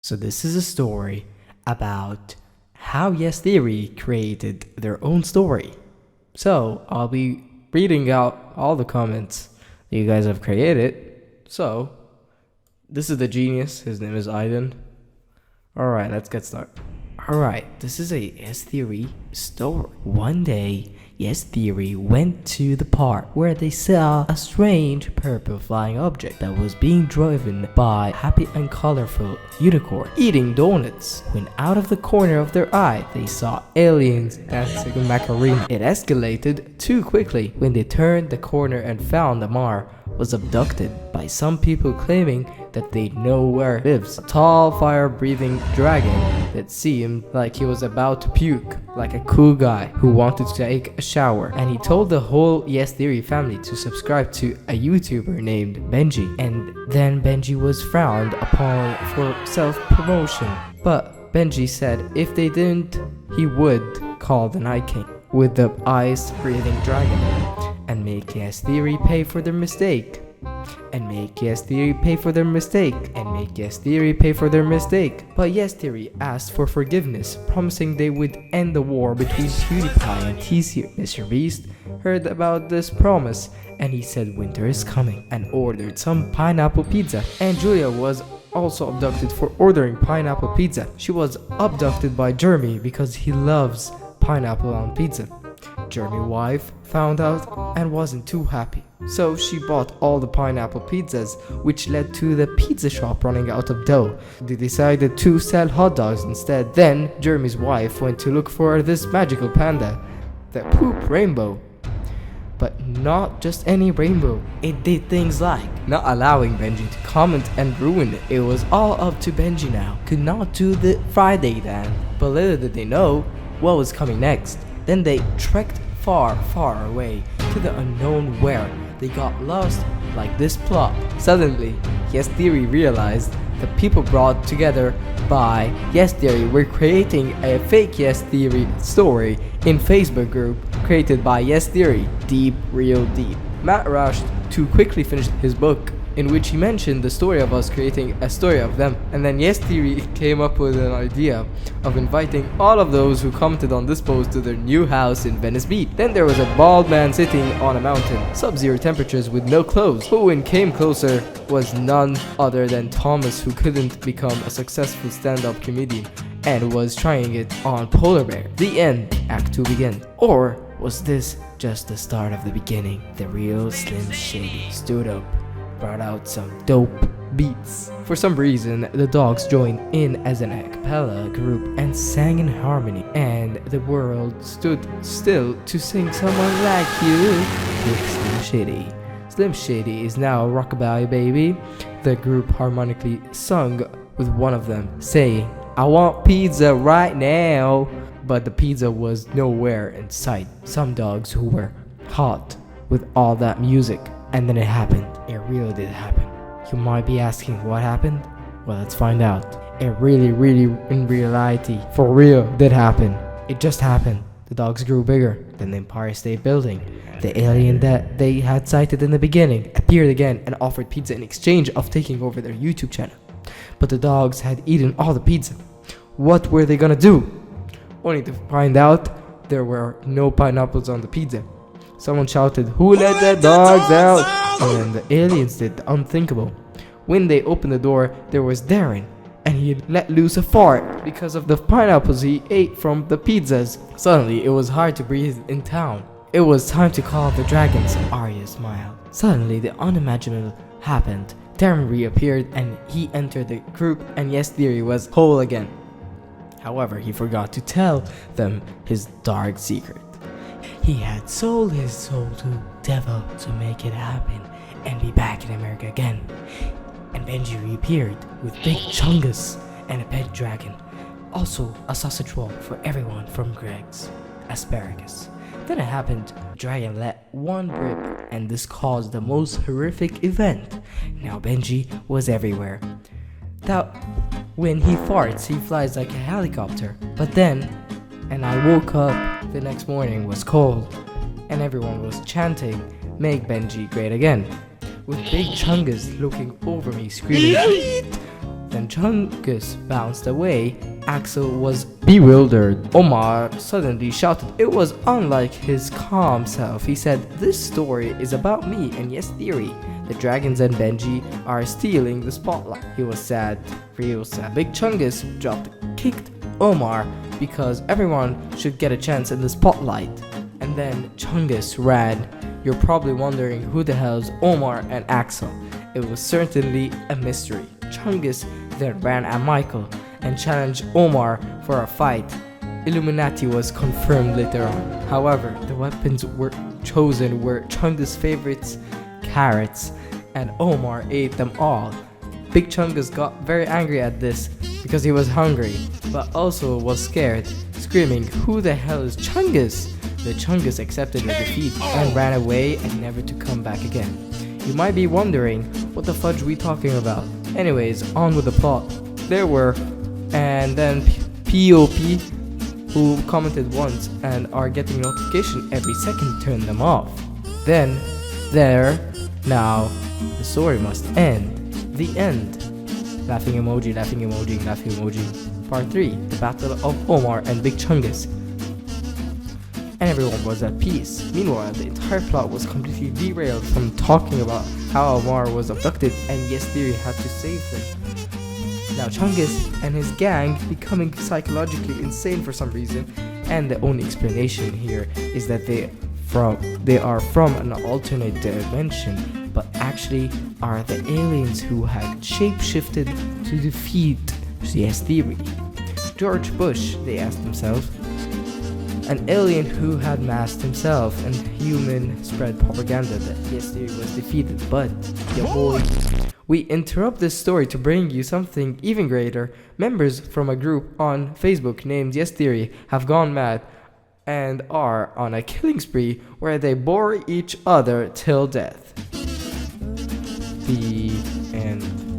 So this is a story about how Yes Theory created their own story. So I'll be reading out all the comments that you guys have created. So this is the genius. His name is Aiden. Alright, let's get started. Alright, this is a Yes Theory story. One day, Yes Theory went to the park where they saw a strange purple flying object that was being driven by a happy and colorful unicorn eating donuts. When out of the corner of their eye, they saw aliens dancing Macarena. It escalated too quickly when they turned the corner and found Amar was abducted by some people claiming that they know where it lives. A tall, fire-breathing dragon that seemed like he was about to puke, like a cool guy who wanted to take a shower. And he told the whole Yes Theory family to subscribe to a YouTuber named Benji. And then Benji was frowned upon for self-promotion. But Benji said if they didn't, he would call the Night King with the ice-breathing dragon and make Yes Theory pay for their mistake. And make Yes Theory pay for their mistake. And make Yes Theory pay for their mistake. But Yes Theory asked for forgiveness, promising they would end the war between PewDiePie and T-Series. Mr. Beast heard about this promise and he said winter is coming and ordered some pineapple pizza. And Julia was also abducted for ordering pineapple pizza. She was abducted by Jeremy because he loves pineapple on pizza. Jeremy's wife found out and wasn't too happy. So she bought all the pineapple pizzas, which led to the pizza shop running out of dough. They decided to sell hot dogs instead. Then Jeremy's wife went to look for this magical panda, the poop rainbow. But not just any rainbow. It did things like not allowing Benji to comment and ruin it. It was all up to Benji now. Could not do the Friday then. But little did they know what was coming next. Then they trekked far, far away to the unknown where they got lost like this plot. Suddenly, Yes Theory realized the people brought together by Yes Theory were creating a fake Yes Theory story in Facebook group created by Yes Theory, Deep, Real Deep. Matt rushed to quickly finish his book, in which he mentioned the story of us creating a story of them. And then Yes Theory came up with an idea of inviting all of those who commented on this post to their new house in Venice Beach. Then there was a bald man sitting on a mountain, sub-zero temperatures with no clothes. Cohen came closer was none other than Thomas, who couldn't become a successful stand-up comedian and was trying it on Polar Bear. The end. Act 2 began. Or was this just the start of the beginning? The real Slim Shady stood up, brought out some dope beats. For some reason, the dogs joined in as an a cappella group and sang in harmony, and the world stood still to sing Someone Like You with Slim Shady. Slim Shady is now a rockabilly baby. The group harmonically sung with one of them, saying, I want pizza right now. But the pizza was nowhere in sight. Some dogs who were hot with all that music. And then it happened. It really did happen. You might be asking what happened? Well, let's find out. It really, in reality, for real, did happen. It just happened. The dogs grew bigger than the Empire State Building. The alien that they had sighted in the beginning appeared again and offered pizza in exchange of taking over their YouTube channel. But the dogs had eaten all the pizza. What were they gonna do? Only to find out there were no pineapples on the pizza. Someone shouted, "Who let the dogs out?" And then the aliens did the unthinkable. When they opened the door, there was Darren, and he had let loose a fart because of the pineapples he ate from the pizzas. Suddenly, it was hard to breathe in town. It was time to call the dragons. Arya smiled. Suddenly, the unimaginable happened. Darren reappeared, and he entered the group, and Yes Theory was whole again. However, he forgot to tell them his dark secret. He had sold his soul to devil to make it happen and be back in America again. And Benji reappeared with big chungus and a pet dragon. Also a sausage roll for everyone from Greg's asparagus. Then it happened. Dragon let one rip and this caused the most horrific event. Now Benji was everywhere. That when he farts, he flies like a helicopter. But then, and I woke up the next morning was cold, and everyone was chanting, "Make Benji great again," with Big Chungus looking over me screaming, "Eat!" Then Chungus bounced away. Axel was bewildered. Omar suddenly shouted. It was unlike his calm self. He said, "This story is about me and Yes Theory. The dragons and Benji are stealing the spotlight." He was sad, real sad. Big Chungus kicked Omar because everyone should get a chance in the spotlight. And then Chungus ran. You're probably wondering who the hell is Omar and Axel. It was certainly a mystery. Chungus then ran at Michael and challenged Omar for a fight. Illuminati was confirmed later on. However, the weapons chosen were Chungus' favorites, carrots, and Omar ate them all. Big Chungus got very angry at this because he was hungry, but also was scared, screaming, "Who the hell is Chungus?" The Chungus accepted the defeat and ran away and never to come back again. You might be wondering, what the fudge we talking about? Anyways, on with the plot. There were, and then POP, who commented once and are getting notification every second, turn them off. Then, now, the story must end. The end. Laughing emoji, laughing emoji, laughing emoji. Part 3, the battle of Omar and Big Chungus. And everyone was at peace. Meanwhile, the entire plot was completely derailed from talking about how Omar was abducted and Yes Theory had to save him. Now Chungus and his gang becoming psychologically insane for some reason, and the only explanation here is that they are from an alternate dimension, but actually are the aliens who had shapeshifted to defeat Yes Theory. George Bush, they asked themselves. An alien who had masked himself and human spread propaganda that Yes Theory was defeated, but yeah boy. We interrupt this story to bring you something even greater. Members from a group on Facebook named Yes Theory have gone mad and are on a killing spree where they bore each other till death. The end.